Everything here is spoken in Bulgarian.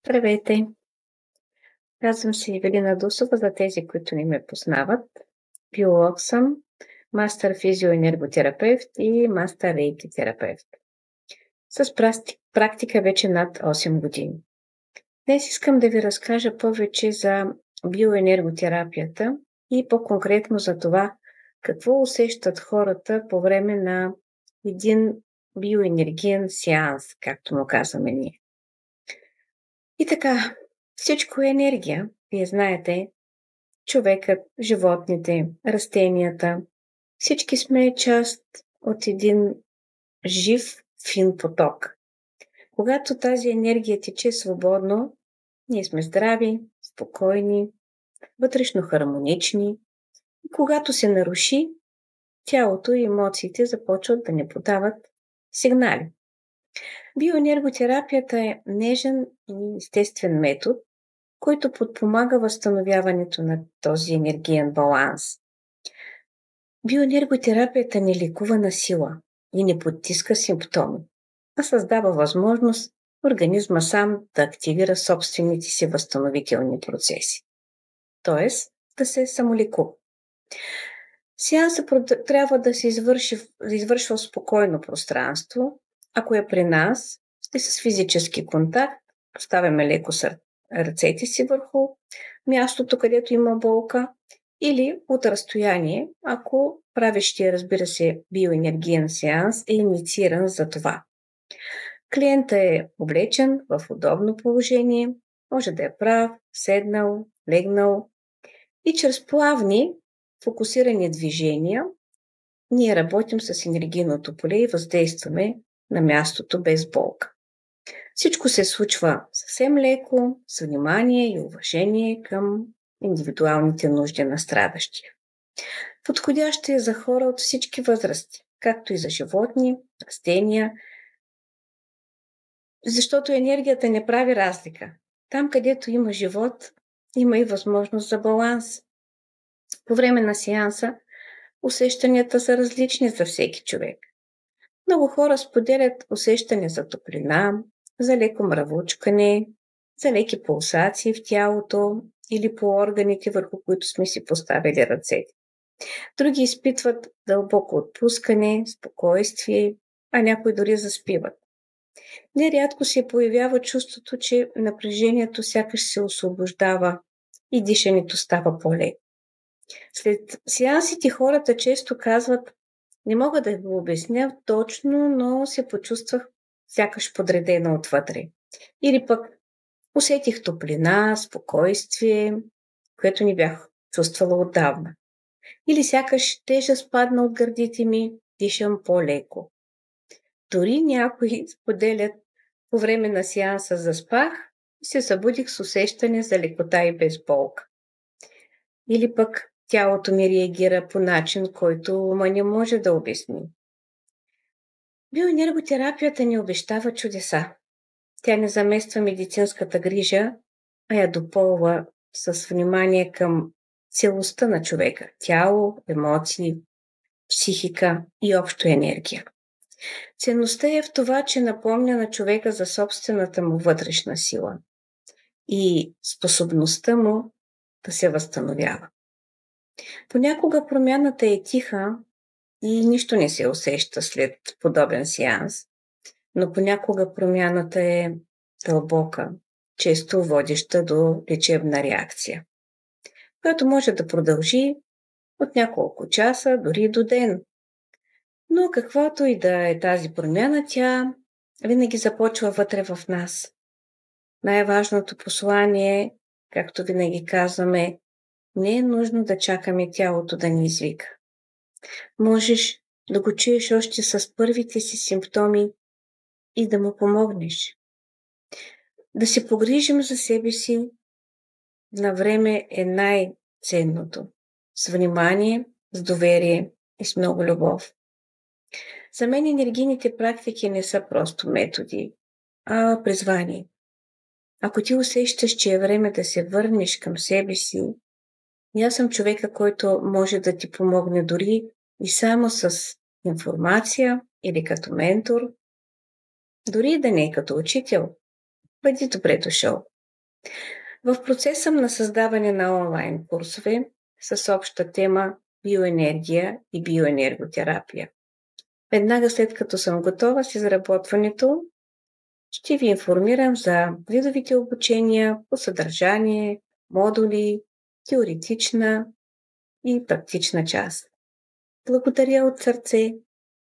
Здравейте! Казвам се Ивелина Дусова, за тези, които не ме познават. Биолог съм, мастър физиоенерготерапевт и мастър рейки терапевт. С практика вече над 8 години. Днес искам да ви разкажа повече за биоенерготерапията и по-конкретно за това какво усещат хората по време на един биоенергиен сеанс, както му казваме ние. И така, всичко е енергия. Вие знаете, човекът, животните, растенията, всички сме част от един жив, фин поток. Когато тази енергия тече свободно, ние сме здрави, спокойни, вътрешно хармонични. И когато се наруши, тялото и емоциите започват да не подават сигнали. Биоенерготерапията е нежен и естествен метод, който подпомага възстановяването на този енергиен баланс. Биоенерготерапията не лекува на сила и не потиска симптоми, а създава възможност организма сам да активира собствените си възстановителни процеси. Тоест да се самолекува. Сеансът трябва да се извършва в спокойно пространство. Ако е при нас, ще с физически контакт, поставяме леко ръцете си върху мястото, където има болка, или от разстояние, ако правещия, разбира се, биоенергиен сеанс е иницииран за това. Клиентът е облечен в удобно положение, може да е прав, седнал, легнал и чрез плавни, фокусирани движения ние работим с енергийното поле и въздействаме на мястото без болка. Всичко се случва съвсем леко, с внимание и уважение към индивидуалните нужди на страдащия. Подходящ е за хора от всички възрасти, както и за животни, растения, защото енергията не прави разлика. Там, където има живот, има и възможност за баланс. По време на сеанса усещанията са различни за всеки човек. Много хора споделят усещане за топлина, за леко мравучкане, за леки пулсации в тялото или по органите, върху които сме си поставили ръцете. Други изпитват дълбоко отпускане, спокойствие, а някои дори заспиват. Нерядко се появява чувството, че напрежението сякаш се освобождава и дишането става по-леко. След сеансите хората често казват: не мога да го обясня точно, но се почувствах сякаш подредена отвътре. Или пък усетих топлина, спокойствие, което не бях чувствала отдавна. Или сякаш тежест падна от гърдите ми, дишам по-леко. Дори някои споделят: по време на сеанса заспах и се събудих с усещане за лекота и безболка. Или пък тялото ми реагира по начин, който ума не може да обясни. Биоенерготерапията ни обещава чудеса. Тя не замества медицинската грижа, а я допълва с внимание към целостта на човека – тяло, емоции, психика и общо енергия. Ценността е в това, че напомня на човека за собствената му вътрешна сила и способността му да се възстановява. Понякога промяната е тиха и нищо не се усеща след подобен сеанс, но понякога промяната е дълбока, често водеща до лечебна реакция, която може да продължи от няколко часа, дори до ден. Но каквото и да е тази промяна, тя винаги започва вътре в нас. Най-важното послание, както винаги казваме, не е нужно да чакаме тялото да ни извика. Можеш да го чуеш още с първите си симптоми и да му помогнеш. Да се погрижим за себе си на време е най-ценното. С внимание, с доверие и с много любов. За мен енергийните практики не са просто методи, а призвание. Ако ти усещаш, че е време да се върнеш към себе си, и аз съм човека, който може да ти помогне дори и само с информация или като ментор, дори да не е като учител. Бъди добре дошъл! В процеса на създаване на онлайн курсове с обща тема биоенергия и биоенерготерапия. Веднага след като съм готова с изработването, ще ви информирам за видовите обучения по съдържание, модули, теоретична и практична част. Благодаря от сърце